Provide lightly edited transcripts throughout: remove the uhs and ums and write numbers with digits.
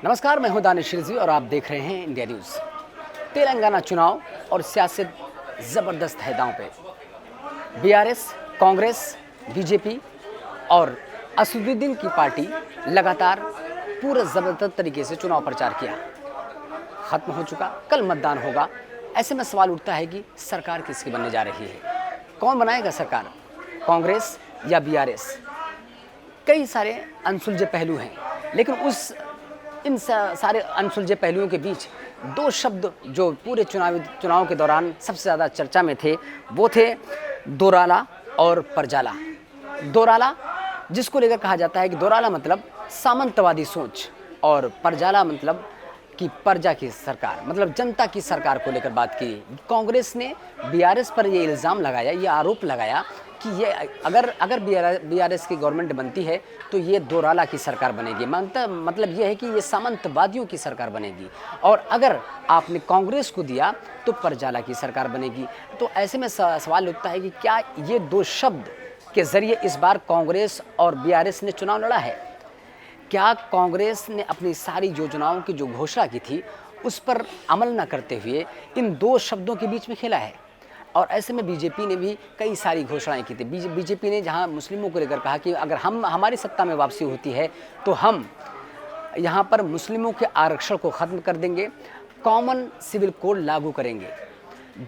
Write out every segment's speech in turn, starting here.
नमस्कार, मैं हूं दानिश रिजवी और आप देख रहे हैं इंडिया न्यूज़। तेलंगाना चुनाव और सियासत ज़बरदस्त है दांव पे। बीआरएस, कांग्रेस, बीजेपी और असदुद्दीन की पार्टी लगातार पूरे ज़बरदस्त तरीके से चुनाव प्रचार किया। ख़त्म हो चुका, कल मतदान होगा। ऐसे में सवाल उठता है कि सरकार किसकी बनने जा रही है, कौन बनाएगा सरकार, कांग्रेस या बीआरएस। कई सारे अनसुलझे पहलू हैं, लेकिन इन सारे अनसुलझे पहलुओं के बीच दो शब्द जो पूरे चुनाव के दौरान सबसे ज़्यादा चर्चा में थे, वो थे दोराला और परजाला। दोराला जिसको लेकर कहा जाता है कि दोराला मतलब सामंतवादी सोच और परजाला मतलब कि प्रजा की सरकार, मतलब जनता की सरकार को लेकर बात की। कांग्रेस ने बीआरएस पर ये इल्ज़ाम लगाया, ये आरोप लगाया कि ये अगर बीआरएस की गवर्नमेंट बनती है तो ये दोराला की सरकार बनेगी। मतलब ये है कि ये सामंतवादियों की सरकार बनेगी, और अगर आपने कांग्रेस को दिया तो परजाला की सरकार बनेगी। तो ऐसे में सवाल उठता है कि क्या ये दो शब्द के ज़रिए इस बार कांग्रेस और बीआरएस ने चुनाव लड़ा है? क्या कांग्रेस ने अपनी सारी योजनाओं की जो घोषणा की थी उस पर अमल न करते हुए इन दो शब्दों के बीच में खेला है? और ऐसे में बीजेपी ने भी कई सारी घोषणाएं की थी। बीजेपी ने जहां मुस्लिमों को लेकर कहा कि अगर हमारी सत्ता में वापसी होती है तो हम यहां पर मुस्लिमों के आरक्षण को ख़त्म कर देंगे, कॉमन सिविल कोड लागू करेंगे।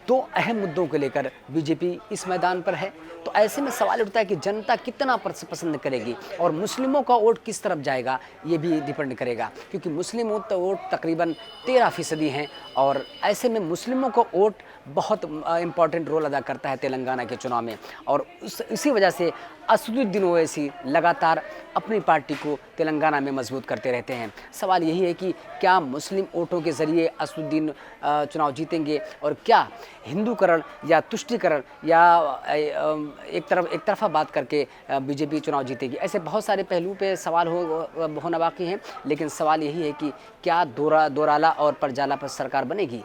दो अहम मुद्दों को लेकर बीजेपी इस मैदान पर है। तो ऐसे में सवाल उठता है कि जनता कितना पसंद करेगी और मुस्लिमों का वोट किस तरफ जाएगा, ये भी डिपेंड करेगा, क्योंकि मुस्लिम वोट तकरीबन 13% हैं, और ऐसे में मुस्लिमों का वोट बहुत इम्पॉर्टेंट रोल अदा करता है तेलंगाना के चुनाव में। और इसी वजह से असदुद्दीन ओवैसी लगातार अपनी पार्टी को तेलंगाना में मजबूत करते रहते हैं। सवाल यही है कि क्या मुस्लिम वोटों के ज़रिए असदुद्दीन चुनाव जीतेंगे, और क्या हिंदूकरण या तुष्टीकरण या एक तरफा बात करके बीजेपी चुनाव जीतेगी? ऐसे बहुत सारे पहलू पे सवाल होना बाकी हैं, लेकिन सवाल यही है कि क्या दोराला और परजाला पर सरकार बनेगी?